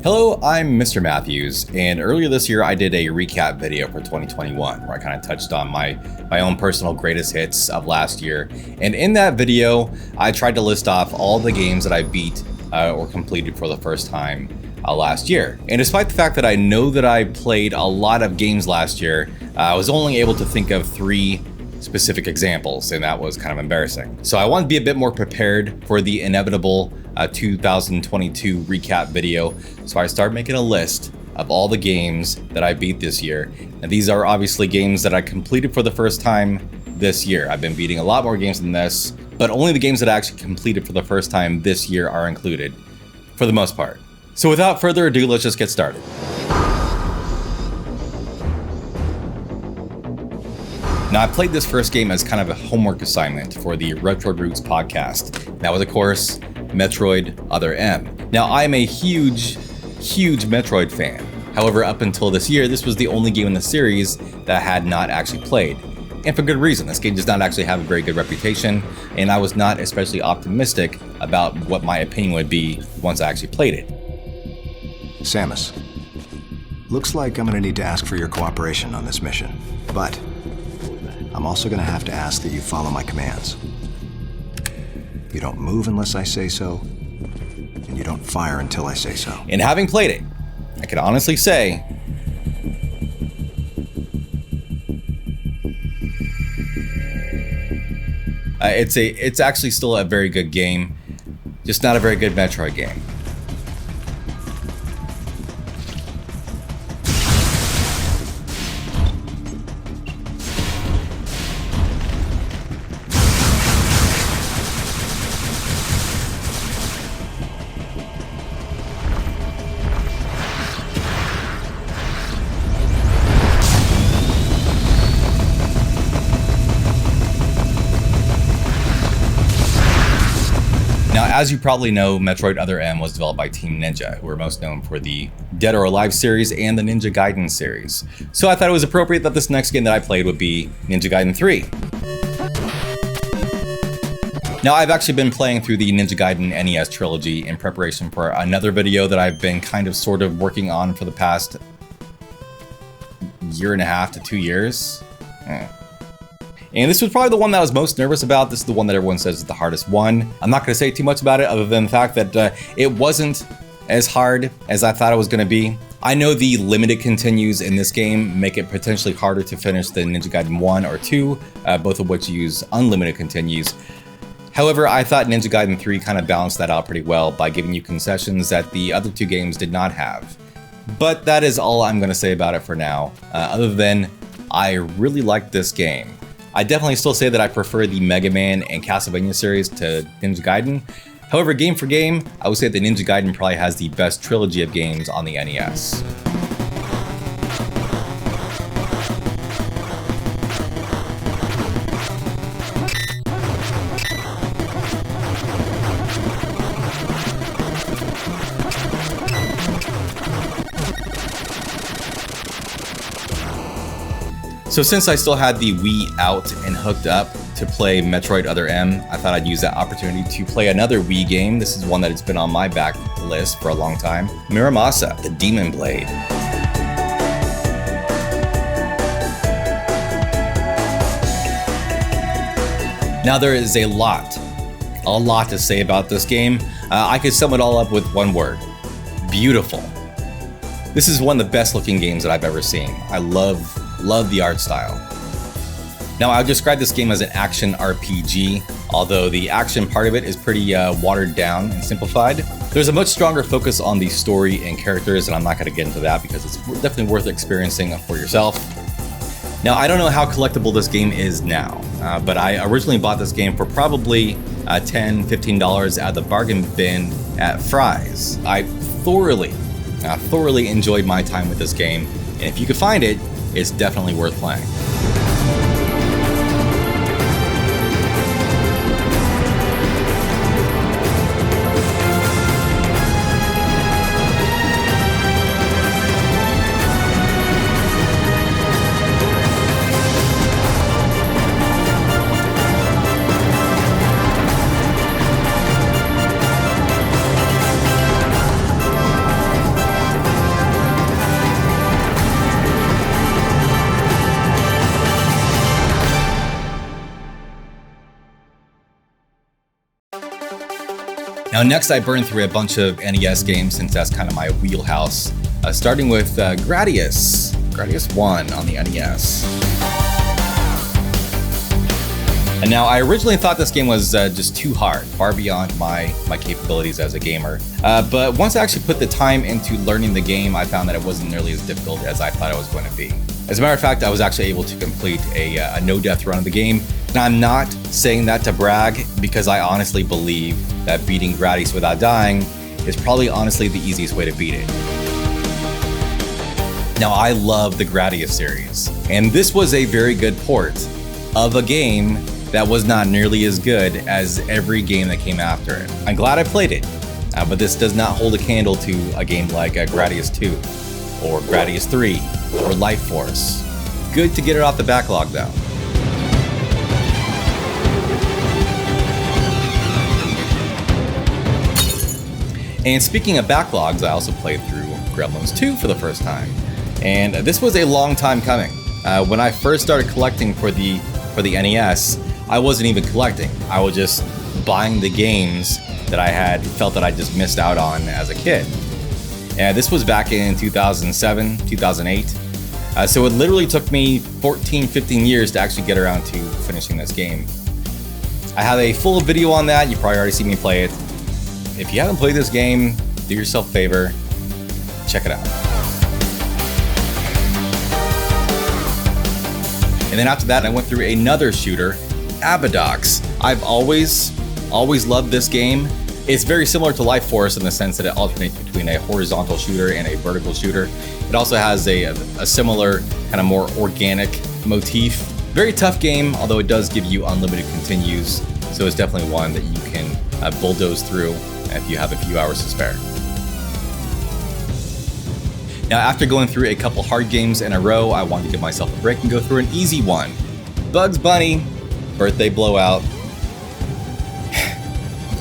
Hello, I'm Mr. Matthews, and earlier this year I did a recap video for 2021 where I kind of touched on my own personal greatest hits of last year. And in that video, I tried to list off all the games that I beat or completed for the first time last year. And despite the fact that I know that I played a lot of games last year, I was only able to think of 3 specific examples, and that was kind of embarrassing. So I wanted to be a bit more prepared for the inevitable 2022 recap video. So I started making a list of all the games that I beat this year. And these are obviously games that I completed for the first time this year. I've been beating a lot more games than this, but only the games that I actually completed for the first time this year are included, for the most part. So without further ado, let's just get started. Now, I played this first game as kind of a homework assignment for the Retro Roots podcast. That was, of course, Metroid Other M. Now, I'm a huge Metroid fan. However, up until this year, this was the only game in the series that I had not actually played. And for good reason. This game does not actually have a very good reputation, and I was not especially optimistic about what my opinion would be once I actually played it. Samus, looks like I'm gonna need to ask for your cooperation on this mission, but I'm also gonna have to ask that you follow my commands. You don't move unless I say so, and you don't fire until I say so. And having played it, I can honestly say it's actually still a very good game, just not a very good Metroid game. Now, as you probably know, Metroid Other M was developed by Team Ninja, who are most known for the Dead or Alive series and the Ninja Gaiden series. So I thought it was appropriate that this next game that I played would be Ninja Gaiden 3. Now, I've actually been playing through the Ninja Gaiden NES trilogy in preparation for another video that I've been kind of sort of working on for the past 1.5 to 2 years. And this was probably the one that I was most nervous about. This is the one that everyone says is the hardest one. I'm not going to say too much about it other than the fact that it wasn't as hard as I thought it was going to be. I know the limited continues in this game make it potentially harder to finish than Ninja Gaiden 1 or 2, both of which use unlimited continues. However, I thought Ninja Gaiden 3 kind of balanced that out pretty well by giving you concessions that the other 2 games did not have. But that is all I'm going to say about it for now, other than I really liked this game. I definitely still say that I prefer the Mega Man and Castlevania series to Ninja Gaiden. However, game for game, I would say that Ninja Gaiden probably has the best trilogy of games on the NES. So since I still had the Wii out and hooked up to play Metroid Other M, I thought I'd use that opportunity to play another Wii game. This is one that has been on my back list for a long time. Muramasa, the Demon Blade. Now there is a lot to say about this game. I could sum it all up with one word: beautiful. This is one of the best looking games that I've ever seen. I love the art style. Now, I would describe this game as an action RPG, although the action part of it is pretty watered down and simplified. There's a much stronger focus on the story and characters, and I'm not going to get into that because it's definitely worth experiencing for yourself. Now, I don't know how collectible this game is now, but I originally bought this game for probably $10, $15 out of the bargain bin at Fry's. I thoroughly enjoyed my time with this game, and if you could find it, it's definitely worth playing. Now next I burned through a bunch of NES games since that's kind of my wheelhouse, starting with Gradius 1 on the NES. And now I originally thought this game was just too hard, far beyond my capabilities as a gamer. But once I actually put the time into learning the game, I found that it wasn't nearly as difficult as I thought it was going to be. As a matter of fact, I was actually able to complete a no-death run of the game. And I'm not saying that to brag, because I honestly believe that beating Gradius without dying is probably honestly the easiest way to beat it. Now I love the Gradius series, and this was a very good port of a game that was not nearly as good as every game that came after it. I'm glad I played it, but this does not hold a candle to a game like Gradius 2, or Gradius 3, or Life Force. Good to get it off the backlog though. And speaking of backlogs, I also played through Gremlins 2 for the first time. And this was a long time coming. When I first started collecting for the NES, I wasn't even collecting. I was just buying the games that I had felt that I just missed out on as a kid. And this was back in 2007, 2008. So it literally took me 14, 15 years to actually get around to finishing this game. I have a full video on that. You probably already seen me play it. If you haven't played this game, do yourself a favor, check it out. And then after that, I went through another shooter, Abadox. I've always loved this game. It's very similar to Life Force in the sense that it alternates between a horizontal shooter and a vertical shooter. It also has a similar, kind of more organic motif. Very tough game, although it does give you unlimited continues. So it's definitely one that you can bulldoze through if you have a few hours to spare. Now, after going through a couple hard games in a row, I wanted to give myself a break and go through an easy one. Bugs Bunny, Birthday Blowout.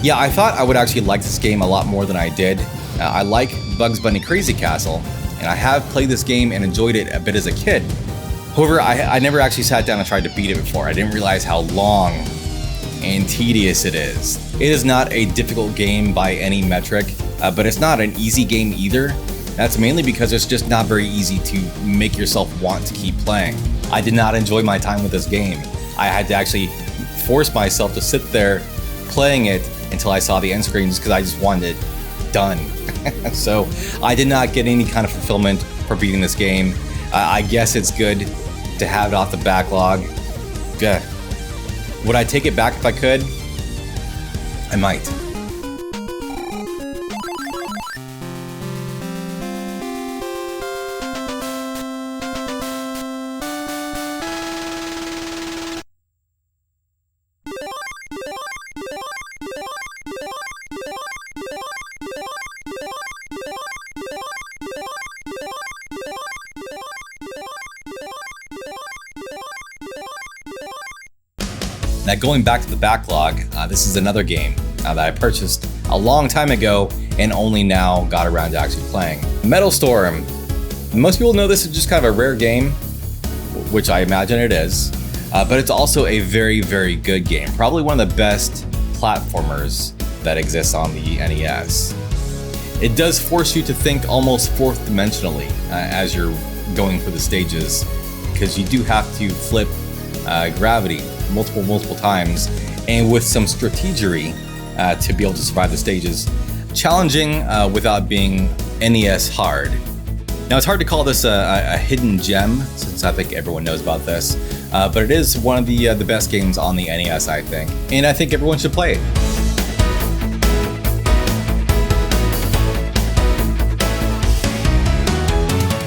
Yeah, I thought I would actually like this game a lot more than I did. I like Bugs Bunny Crazy Castle, and I have played this game and enjoyed it a bit as a kid. However, I never actually sat down and tried to beat it before. I didn't realize how long and tedious it is. It is not a difficult game by any metric, but it's not an easy game either. That's mainly because it's just not very easy to make yourself want to keep playing. I did not enjoy my time with this game. I had to actually force myself to sit there playing it until I saw the end screen just because I just wanted it done. So I did not get any kind of fulfillment for beating this game. I guess it's good to have it off the backlog. Yeah. Would I take it back if I could? I might. Now going back to the backlog, this is another game that I purchased a long time ago and only now got around to actually playing. Metal Storm. Most people know this is just kind of a rare game, which I imagine it is, but it's also a very, very good game. Probably one of the best platformers that exists on the NES. It does force you to think almost fourth dimensionally as you're going for the stages, because you do have to flip gravity multiple times, and with some strategery to be able to survive the stages. Challenging without being NES hard. Now it's hard to call this a hidden gem, since I think everyone knows about this, but it is one of the best games on the NES, I think, and I think everyone should play it.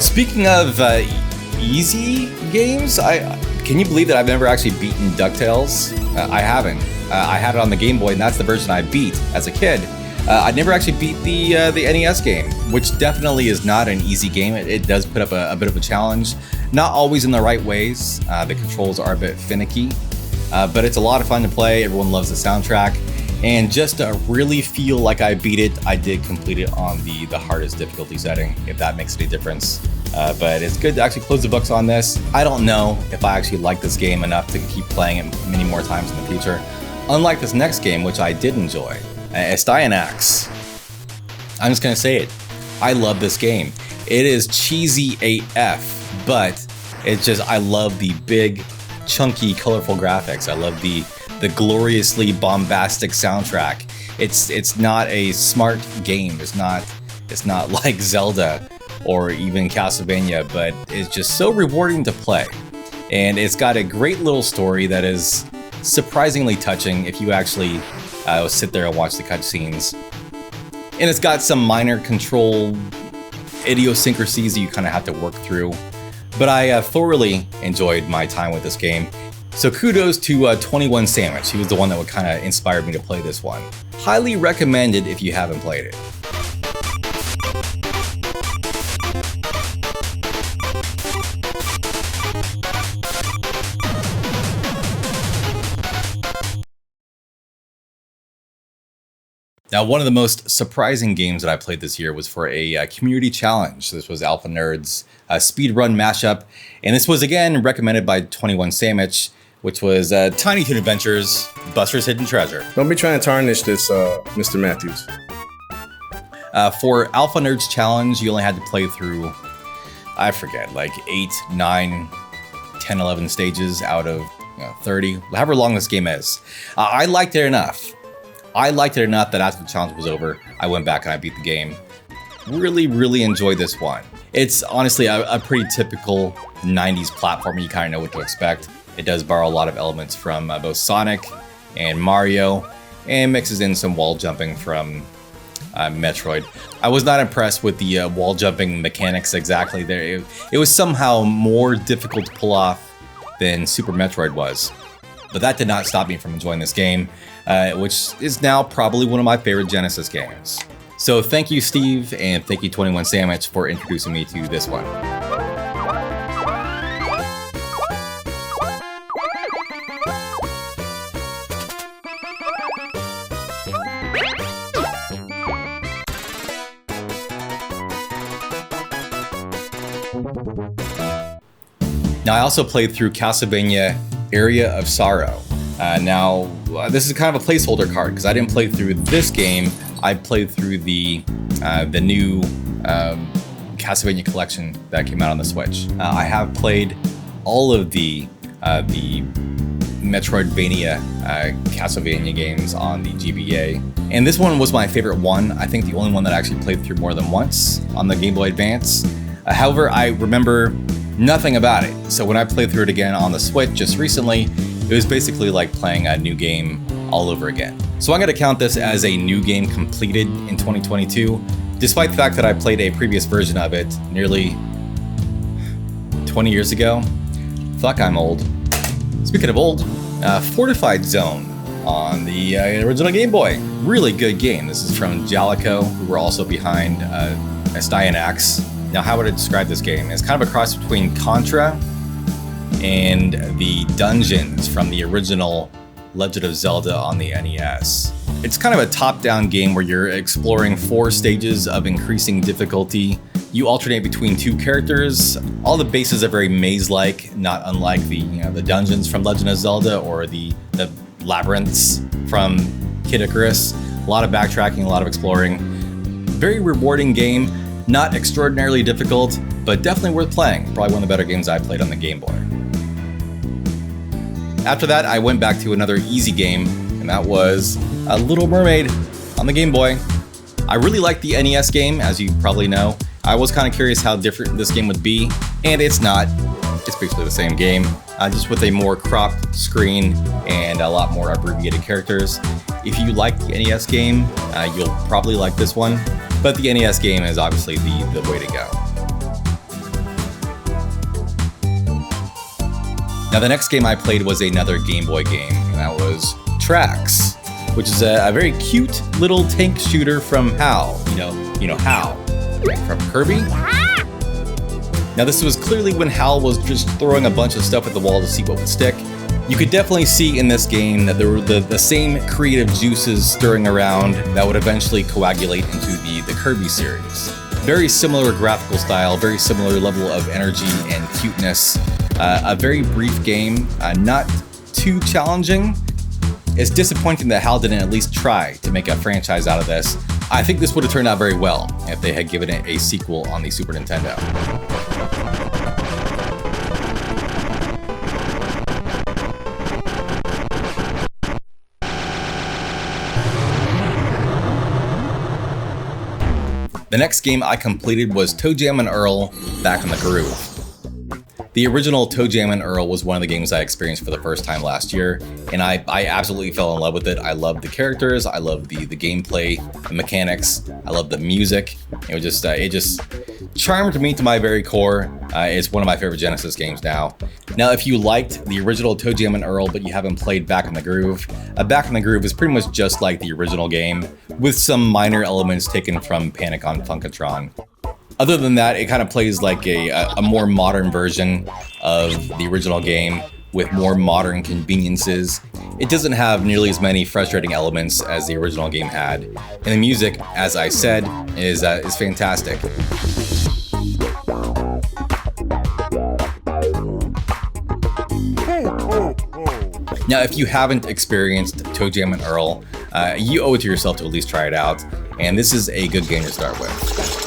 Speaking of easy games, can you believe that I've never actually beaten DuckTales? I haven't. I had it on the Game Boy, and that's the version I beat as a kid. I never actually beat the NES game, which definitely is not an easy game. It does put up a bit of a challenge. Not always in the right ways. The controls are a bit finicky, but it's a lot of fun to play. Everyone loves the soundtrack. And just to really feel like I beat it, I did complete it on the hardest difficulty setting, if that makes any difference. But it's good to actually close the books on this. I don't know if I actually like this game enough to keep playing it many more times in the future. Unlike this next game, which I did enjoy. Astyanax. I'm just gonna say it. I love this game. It is cheesy AF, but I love the big, chunky, colorful graphics. I love the gloriously bombastic soundtrack. It's not a smart game. It's not like Zelda or even Castlevania, but it's just so rewarding to play. And it's got a great little story that is surprisingly touching if you actually sit there and watch the cutscenes. And it's got some minor control idiosyncrasies that you kind of have to work through. But I thoroughly enjoyed my time with this game. So kudos to 21 Sandwich. He was the one that would kind of inspire me to play this one. Highly recommended if you haven't played it. Now, one of the most surprising games that I played this year was for a community challenge. This was Alpha Nerd's speedrun mashup, and this was again recommended by 21 Sandwich, which was Tiny Toon Adventures: Buster's Hidden Treasure. Don't be trying to tarnish this, Mr. Matthews. For Alpha Nerd's challenge, you only had to play through, I forget, like 8, 9, 10, 11 stages out of 30, however long this game is. I liked it enough. That after the challenge was over, I went back and I beat the game. Really, really enjoyed this one. It's honestly a pretty typical 90s platformer. You kind of know what to expect. It does borrow a lot of elements from both Sonic and Mario, and mixes in some wall jumping from Metroid. I was not impressed with the wall jumping mechanics exactly there. It was somehow more difficult to pull off than Super Metroid was. But that did not stop me from enjoying this game, which is now probably one of my favorite Genesis games. So thank you, Steve, and thank you, 21 Sandwich, for introducing me to this one. Now, I also played through Castlevania Area of Sorrow. This is kind of a placeholder card because I didn't play through this game. I played through the new Castlevania collection that came out on the Switch. I have played all of the Metroidvania Castlevania games on the GBA, and this one was my favorite one. I think the only one that I actually played through more than once on the Game Boy Advance. However, I remember nothing about it. So when I played through it again on the Switch just recently, it was basically like playing a new game all over again. So I'm going to count this as a new game completed in 2022, despite the fact that I played a previous version of it nearly 20 years ago. Fuck, I'm old. Speaking of old, Fortified Zone on the original Game Boy. Really good game. This is from Jaleco, who were also behind Astyanax. Now, how would I describe this game? It's kind of a cross between Contra and the dungeons from the original Legend of Zelda on the NES. It's kind of a top-down game where you're exploring 4 stages of increasing difficulty. You alternate between 2 characters. All the bases are very maze-like, not unlike the dungeons from Legend of Zelda or the labyrinths from Kid Icarus. A lot of backtracking, a lot of exploring. Very rewarding game. Not extraordinarily difficult, but definitely worth playing. Probably one of the better games I played on the Game Boy. After that, I went back to another easy game, and that was Little Mermaid on the Game Boy. I really liked the NES game, as you probably know. I was kind of curious how different this game would be, and it's not. It's basically the same game, just with a more cropped screen and a lot more abbreviated characters. If you like the NES game, you'll probably like this one. But the NES game is obviously the way to go. Now, the next game I played was another Game Boy game, and that was Tracks, which is a very cute little tank shooter from HAL. You know HAL, from Kirby. Now, this was clearly when HAL was just throwing a bunch of stuff at the wall to see what would stick. You could definitely see in this game that there were the same creative juices stirring around that would eventually coagulate into the Kirby series. Very similar graphical style, very similar level of energy and cuteness. A very brief game, not too challenging. It's disappointing that HAL didn't at least try to make a franchise out of this. I think this would have turned out very well if they had given it a sequel on the Super Nintendo. The next game I completed was ToeJam and Earl Back in the Groove. The original ToeJam and Earl was one of the games I experienced for the first time last year, and I absolutely fell in love with it. I loved the characters, I loved the gameplay, the mechanics, I loved the music. It just charmed me to my very core. It's one of my favorite Genesis games now. Now, if you liked the original ToeJam and Earl, but you haven't played Back in the Groove, Back in the Groove is pretty much just like the original game, with some minor elements taken from Panic on Funkatron. Other than that, it kind of plays like a more modern version of the original game with more modern conveniences. It doesn't have nearly as many frustrating elements as the original game had. And the music, as I said, is fantastic. Now, if you haven't experienced ToeJam and Earl, you owe it to yourself to at least try it out. And this is a good game to start with.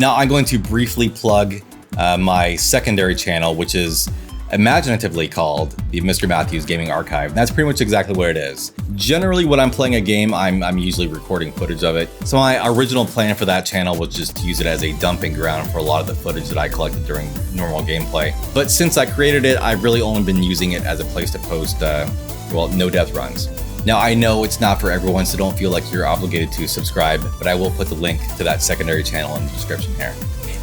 Now I'm going to briefly plug my secondary channel, which is imaginatively called the Mr. Matthews Gaming Archive. And that's pretty much exactly what it is. Generally, when I'm playing a game, I'm usually recording footage of it. So my original plan for that channel was just to use it as a dumping ground for a lot of the footage that I collected during normal gameplay. But since I created it, I've really only been using it as a place to post, no death runs. Now, I know it's not for everyone, so don't feel like you're obligated to subscribe, but I will put the link to that secondary channel in the description here.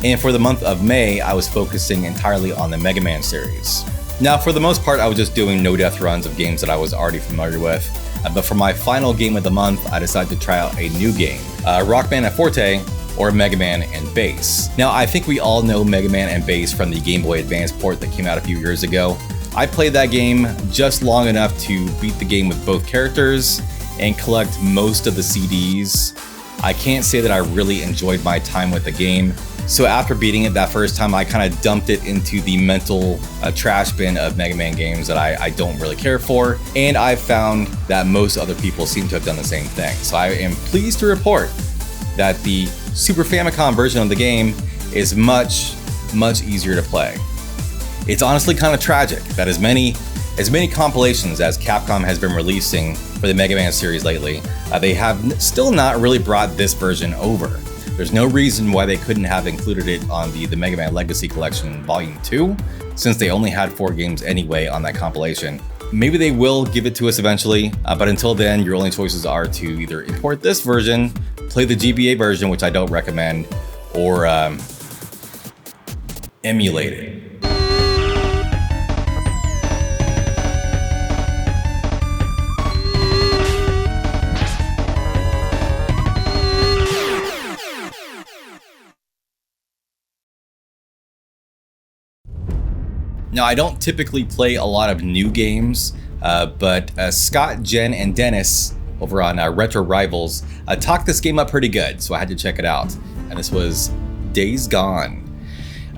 And for the month of May, I was focusing entirely on the Mega Man series. Now, for the most part, I was just doing no death runs of games that I was already familiar with. But for my final game of the month, I decided to try out a new game, Rockman and Forte, or Mega Man and Bass. Now, I think we all know Mega Man and Bass from the Game Boy Advance port that came out a few years ago. I played that game just long enough to beat the game with both characters and collect most of the CDs. I can't say that I really enjoyed my time with the game. So after beating it that first time, I kind of dumped it into the mental trash bin of Mega Man games that I don't really care for. And I found that most other people seem to have done the same thing. So I am pleased to report that the Super Famicom version of the game is much easier to play. It's honestly kind of tragic that as many compilations as Capcom has been releasing for the Mega Man series lately, they have still not really brought this version over. There's no reason why they couldn't have included it on the Mega Man Legacy Collection Volume 2, since they only had 4 games anyway on that compilation. Maybe they will give it to us eventually, but until then, your only choices are to either import this version, play the GBA version, which I don't recommend, or emulate it. Now, I don't typically play a lot of new games, but Scott, Jen, and Dennis over on Retro Rivals talked this game up pretty good, so I had to check it out. And this was Days Gone.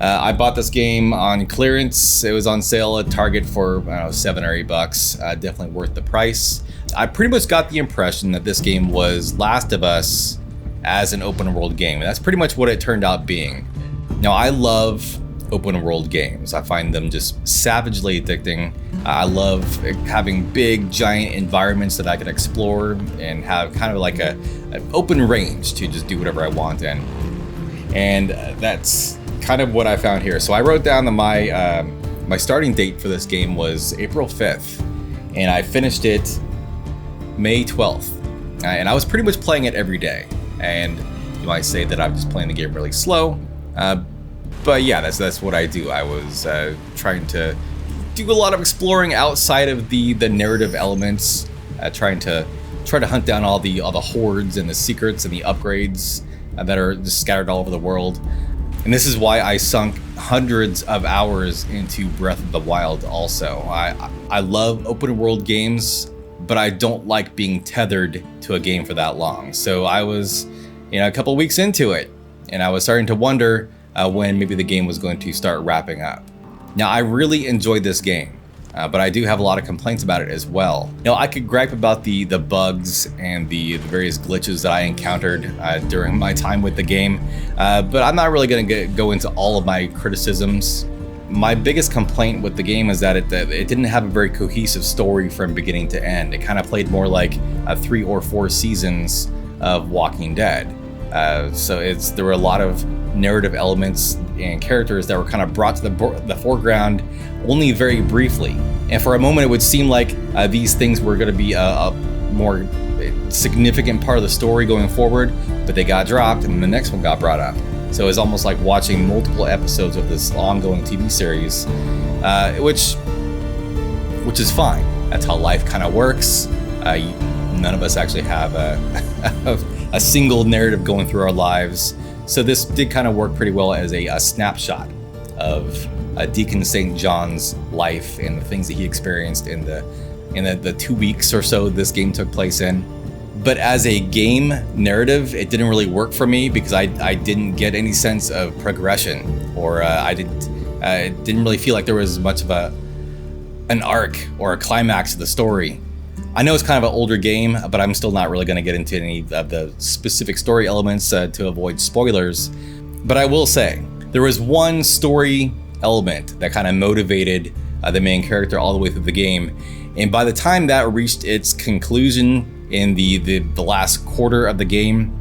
I bought this game on clearance. It was on sale at Target for, I don't know, $7 or $8. Definitely worth the price. I pretty much got the impression that this game was Last of Us as an open world game, and that's pretty much what it turned out being. Now, I love open world games. I find them just savagely addicting. I love having big giant environments that I can explore and have kind of like an open range to just do whatever I want in. And that's kind of what I found here. So I wrote down that my starting date for this game was April 5th, and I finished it May 12th. And I was pretty much playing it every day. And you might say that I'm just playing the game really slow. But yeah, that's what I do. I was trying to do a lot of exploring outside of the narrative elements, trying to hunt down all the hordes and the secrets and the upgrades that are just scattered all over the world. And this is why I sunk hundreds of hours into Breath of the Wild also. I love open world games, but I don't like being tethered to a game for that long. So I was, a couple weeks into it, and I was starting to wonder when maybe the game was going to start wrapping up. Now, I really enjoyed this game. But I do have a lot of complaints about it as well. I could gripe about the bugs and the various glitches that I encountered during my time with the game, but I'm not really going to go into all of my criticisms. My biggest complaint with the game is that it didn't have a very cohesive story from beginning to end. It kind of played more like 3 or 4 seasons of Walking Dead. So there were a lot of narrative elements and characters that were kind of brought to the foreground only very briefly. And for a moment, it would seem like these things were going to be a more significant part of the story going forward, but they got dropped and the next one got brought up. So it was almost like watching multiple episodes of this ongoing TV series, which is fine. That's how life kind of works. None of us actually have a single narrative going through our lives. So this did kind of work pretty well as a snapshot of Deacon St. John's life and the things that he experienced in the 2 weeks or so this game took place in. But as a game narrative, it didn't really work for me because I didn't get any sense of progression, or I didn't really feel like there was much of an arc or a climax to the story. I know it's kind of an older game, but I'm still not really going to get into any of the specific story elements to avoid spoilers. But I will say, there was one story element that kind of motivated the main character all the way through the game. And by the time that reached its conclusion in the last quarter of the game,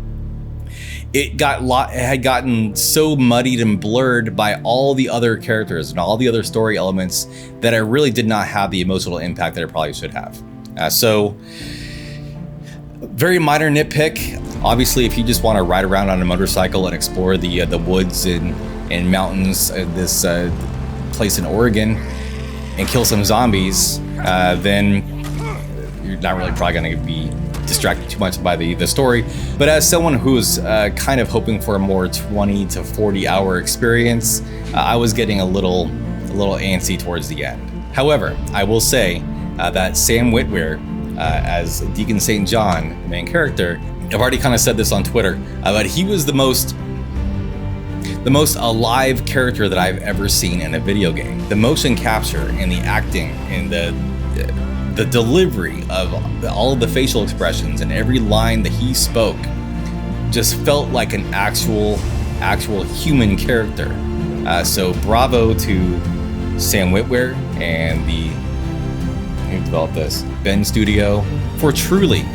it had gotten so muddied and blurred by all the other characters and all the other story elements that it really did not have the emotional impact that it probably should have. So, very minor nitpick. Obviously, if you just want to ride around on a motorcycle and explore the woods and mountains in this place in Oregon and kill some zombies, then you're not really probably going to be distracted too much by the story. But as someone who's kind of hoping for a more 20 to 40 hour experience, I was getting a little antsy towards the end. However, I will say that Sam Witwer, as Deacon St. John, the main character, I've already kind of said this on Twitter, but he was the most alive character that I've ever seen in a video game. The motion capture and the acting and the delivery of all of the facial expressions and every line that he spoke just felt like an actual human character. So bravo to Sam Witwer and who developed this, Bend Studio, for truly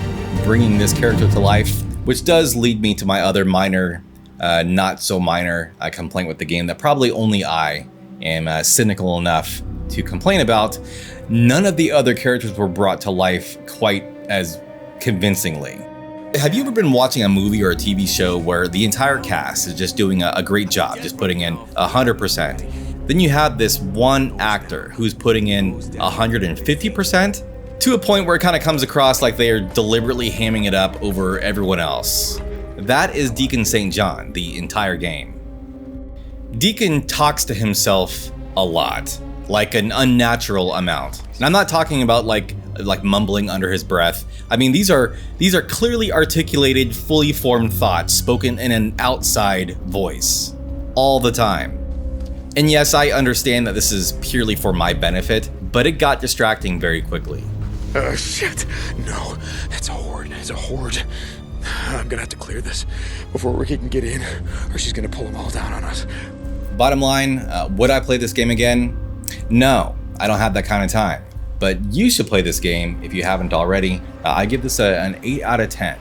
bringing this character to life, which does lead me to my other minor, not so minor complaint with the game that probably only I am cynical enough to complain about. None of the other characters were brought to life quite as convincingly. Have you ever been watching a movie or a TV show where the entire cast is just doing a great job, just putting in 100%? Then you have this one actor who's putting in 150%, to a point where it kind of comes across like they are deliberately hamming it up over everyone else. That is Deacon St. John, the entire game. Deacon talks to himself a lot, like an unnatural amount. And I'm not talking about like mumbling under his breath. I mean, these are clearly articulated, fully formed thoughts spoken in an outside voice all the time. And yes, I understand that this is purely for my benefit, but it got distracting very quickly. Shit. No, that's a horde. It's a horde. I'm gonna have to clear this before Ricky can get in, or she's gonna pull them all down on us. Bottom line, would I play this game again? No, I don't have that kind of time. But you should play this game if you haven't already. I give this an 8 out of 10.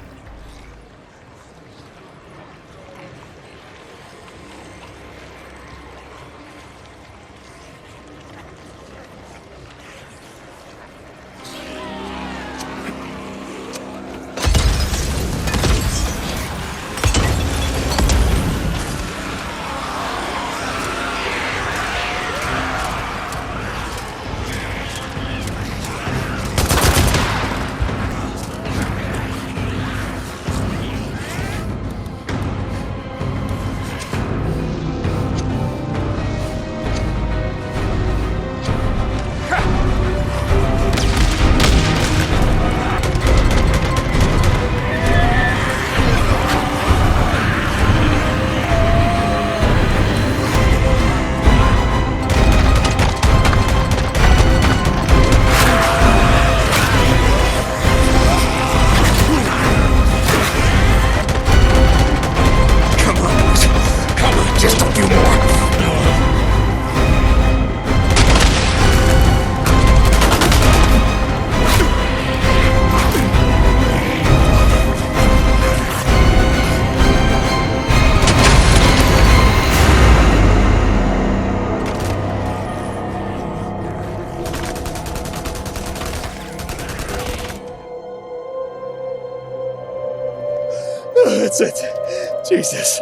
That's it. Jesus.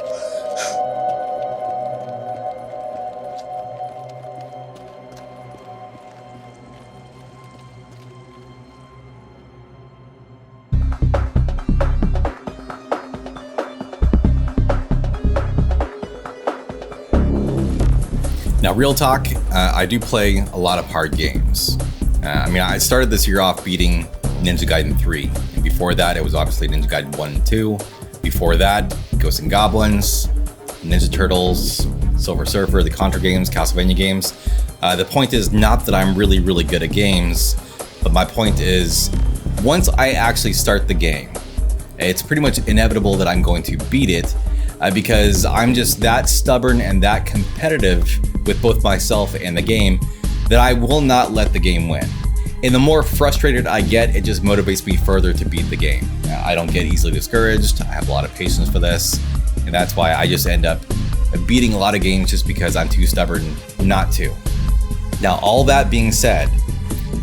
Now, real talk, I do play a lot of hard games. I started this year off beating Ninja Gaiden 3. And before that, it was obviously Ninja Gaiden 1 and 2. Before that, Ghosts and Goblins, Ninja Turtles, Silver Surfer, the Contra games, Castlevania games. The point is not that I'm really, really good at games, but my point is once I actually start the game, it's pretty much inevitable that I'm going to beat it because I'm just that stubborn and that competitive with both myself and the game that I will not let the game win. And the more frustrated I get, it just motivates me further to beat the game. I don't get easily discouraged. I have a lot of patience for this. And that's why I just end up beating a lot of games just because I'm too stubborn not to. Now, all that being said,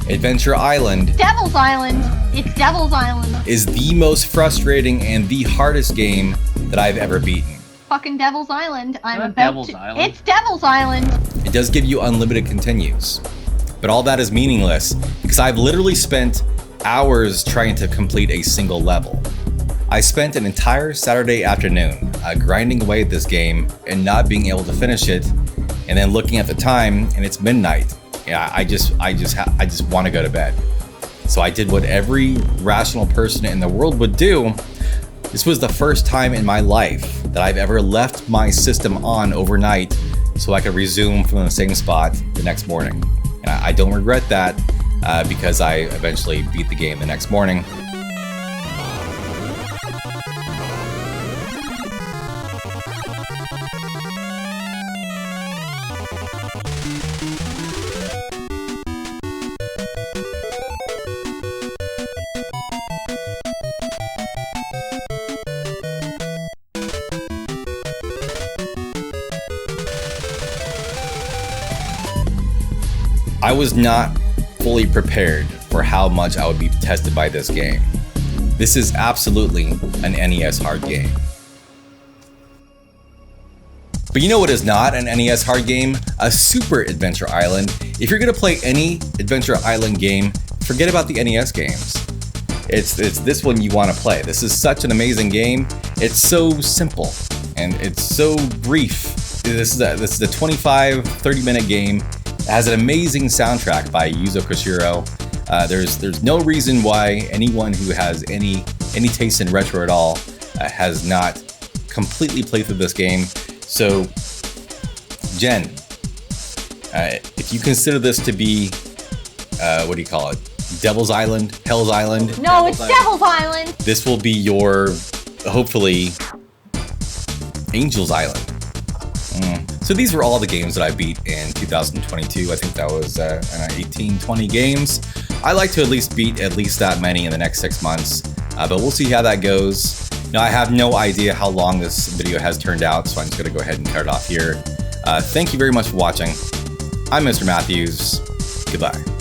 Adventure Island... Devil's Island! It's Devil's Island! ...is the most frustrating and the hardest game that I've ever beaten. Fucking Devil's Island. Devil's Island. It's Devil's Island! It does give you unlimited continues, but all that is meaningless because I've literally spent hours trying to complete a single level. I spent an entire Saturday afternoon grinding away at this game and not being able to finish it, and then looking at the time and it's midnight. Yeah, I just want to go to bed. So I did what every rational person in the world would do. This was the first time in my life that I've ever left my system on overnight so I could resume from the same spot the next morning. And I don't regret that because I eventually beat the game the next morning. I was not fully prepared for how much I would be tested by this game. This is absolutely an NES hard game. But you know what is not an NES hard game? A Super Adventure Island. If you're gonna play any Adventure Island game, forget about the NES games. It's this one you want to play. This is such an amazing game. It's so simple and it's so brief. This is a 25-30 minute game. It has an amazing soundtrack by Yuzo Koshiro. There's no reason why anyone who has any taste in retro at all has not completely played through this game. So, Jen, if you consider this to be, what do you call it? Devil's Island? Hell's Island? No, it's Devil's Island! This will be your, hopefully, Angel's Island. So these were all the games that I beat in 2022. I think that was 18, 20 games. I like to at least beat at least that many in the next 6 months, but we'll see how that goes. Now, I have no idea how long this video has turned out, so I'm just gonna go ahead and cut it off here. Thank you very much for watching. I'm Mr. Matthews. Goodbye.